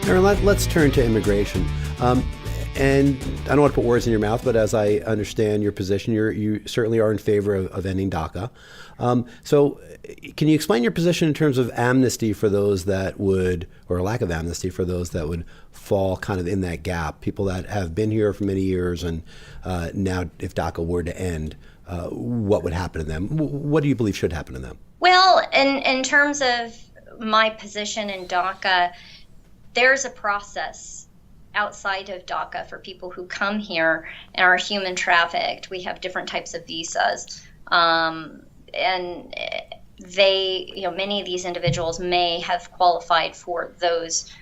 Erin, let's turn to immigration. And I don't want to put words in your mouth, but as I understand your position, you certainly are in favor of ending DACA. So can you explain your position in terms of amnesty for those that would, or lack of amnesty for those that would fall kind of in that gap, people that have been here for many years and now if DACA were to end, what would happen to them? What do you believe should happen to them? Well, in terms of my position in DACA, there's a process outside of DACA for people who come here and are human trafficked. We have different types of visas. And they, many of these individuals may have qualified for those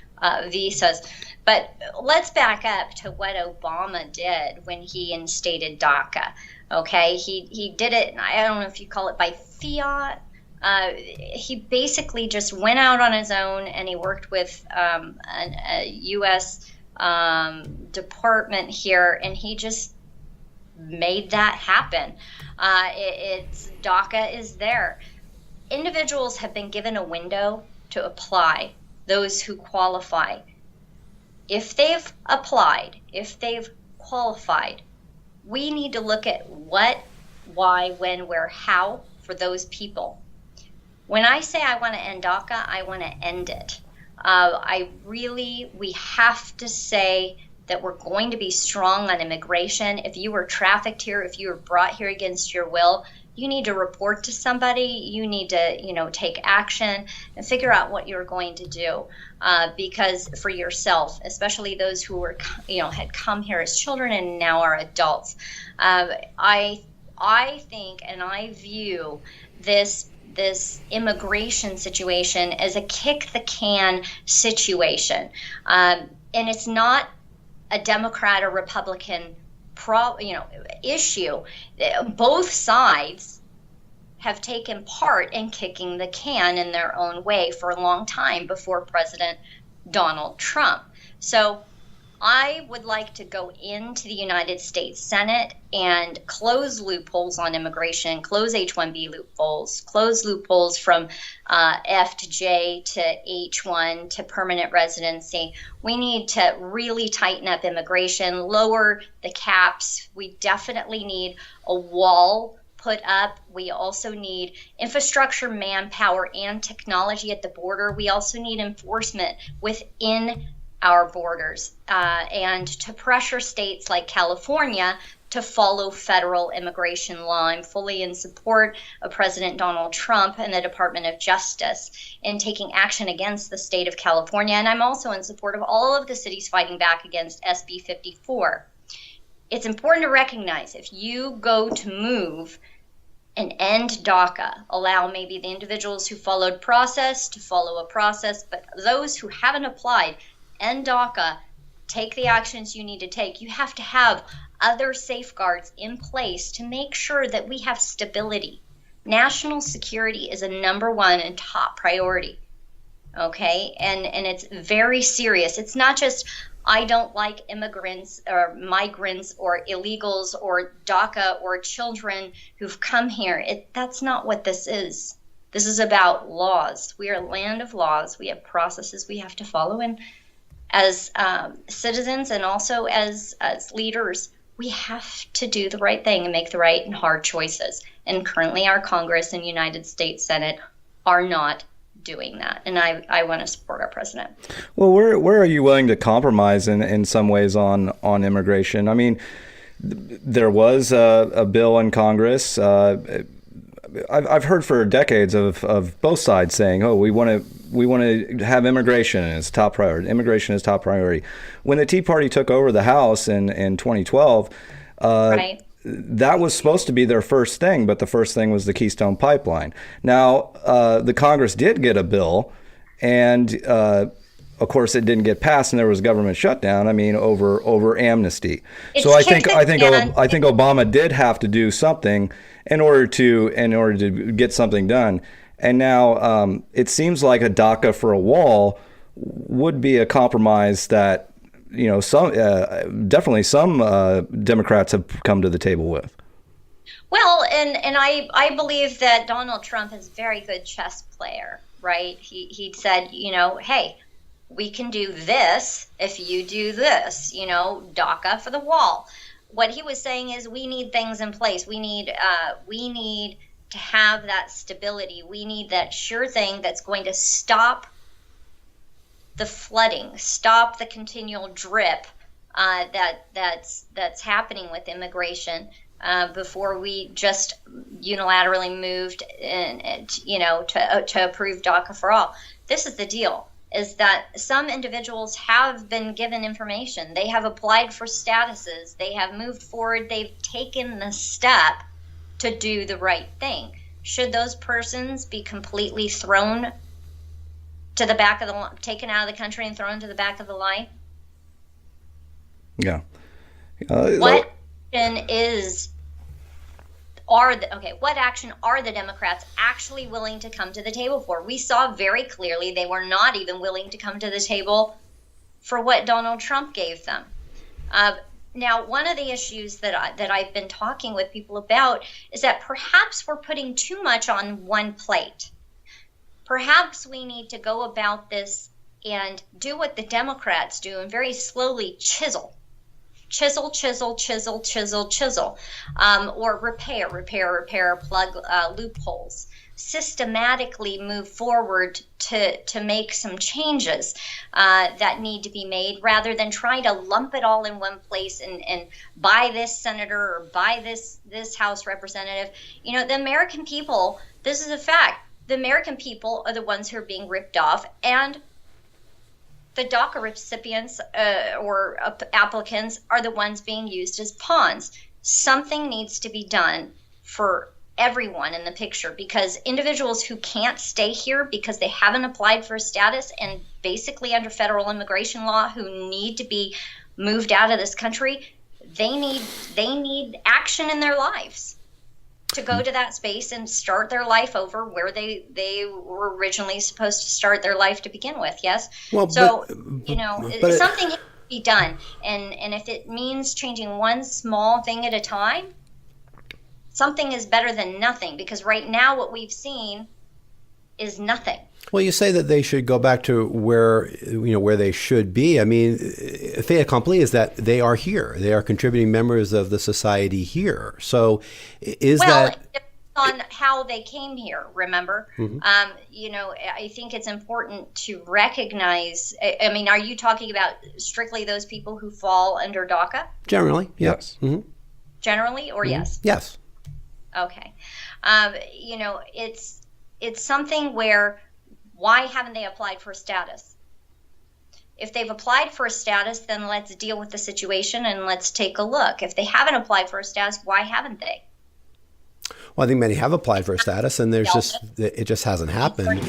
visas. But let's back up to what Obama did when he instated DACA. Okay, he did it, I don't know if you call it by fiat. He basically just went out on his own and he worked with a U.S. Department here, and he just made that happen. DACA is there. Individuals have been given a window to apply, those who qualify. If they've applied, if they've qualified, we need to look at what, why, when, where, how for those people. When I say I want to end DACA, I want to end it. We have to say that we're going to be strong on immigration. If you were trafficked here, if you were brought here against your will, you need to report to somebody. You need to, take action and figure out what you're going to do. Because for yourself, especially those who were, had come here as children and now are adults, I think and I view this immigration situation as a kick the can situation. And it's not a Democrat or Republican issue. Both sides have taken part in kicking the can in their own way for a long time before President Donald Trump. So I would like to go into the United States Senate and close loopholes on immigration, close H-1B loopholes, close loopholes from F to J to H-1 to permanent residency. We need to really tighten up immigration, lower the caps. We definitely need a wall put up. We also need infrastructure, manpower, and technology at the border. We also need enforcement within our borders and to pressure states like California to follow federal immigration law. I'm fully in support of President Donald Trump and the Department of Justice in taking action against the state of California. And I'm also in support of all of the cities fighting back against SB 54. It's important to recognize if you go to move and end DACA, allow maybe the individuals who followed process to follow a process, but those who haven't applied, end DACA, take the actions you need to take. You have to have other safeguards in place to make sure that we have stability. National security is a number one and top priority, okay? And it's very serious. It's not just, I don't like immigrants or migrants or illegals or DACA or children who've come here. That's not what this is. This is about laws. We are a land of laws. We have processes we have to follow, and as citizens and also as leaders, we have to do the right thing and make the right and hard choices. And currently our Congress and United States Senate are not doing that. And I want to support our president. Well, where are you willing to compromise in some ways on immigration? I mean, there was a bill in Congress. I've heard for decades of both sides saying, "Oh, we want to have immigration as top priority. Immigration is top priority." When the Tea Party took over the House in 2012, right, that was supposed to be their first thing, but the first thing was the Keystone Pipeline. Now, the Congress did get a bill, and of course, it didn't get passed, and there was government shutdown. I mean, over amnesty. So I think Obama did have to do something in order to get something done. And now it seems like a DACA for a wall would be a compromise that definitely some Democrats have come to the table with. Well, and I believe that Donald Trump is a very good chess player, right? He said, hey, we can do this if you do this, DACA for the wall. What he was saying is we need things in place. We need to have that stability. We need that sure thing that's going to stop the flooding, stop the continual drip that's happening with immigration before we just unilaterally moved to approve DACA for all. This is the deal, is that some individuals have been given information. They have applied for statuses. They have moved forward. They've taken the step to do the right thing. Should those persons be completely thrown to the back of the, taken out of the country and thrown to the back of the line? Yeah. What action are the Democrats actually willing to come to the table for? We saw very clearly they were not even willing to come to the table for what Donald Trump gave them. Now, one of the issues that I've been talking with people about is that perhaps we're putting too much on one plate. Perhaps we need to go about this and do what the Democrats do and very slowly chisel, or repair, plug loopholes, systematically move forward to make some changes that need to be made, rather than trying to lump it all in one place and buy this senator or buy this House representative. The American people, this is a fact, the American people are the ones who are being ripped off, and the DACA recipients or applicants are the ones being used as pawns. Something needs to be done for everyone in the picture, because individuals who can't stay here because they haven't applied for a status and basically under federal immigration law who need to be moved out of this country, they need action in their lives to go to that space and start their life over where they were originally supposed to start their life to begin with. Yes. Well, something has to be done. And if it means changing one small thing at a time, something is better than nothing, because right now what we've seen is nothing. Well, you say that they should go back to where they should be. I mean, fait accompli is that they are here. They are contributing members of the society here. So it depends on how they came here, remember? Mm-hmm. I think it's important to recognize, I mean, are you talking about strictly those people who fall under DACA? Generally, yes. Mm-hmm. Generally, or yes? Yes. Okay. It's something where, why haven't they applied for a status? If they've applied for a status, then let's deal with the situation and let's take a look. If they haven't applied for a status, why haven't they? Well, I think many have applied for a status, and it just hasn't happened.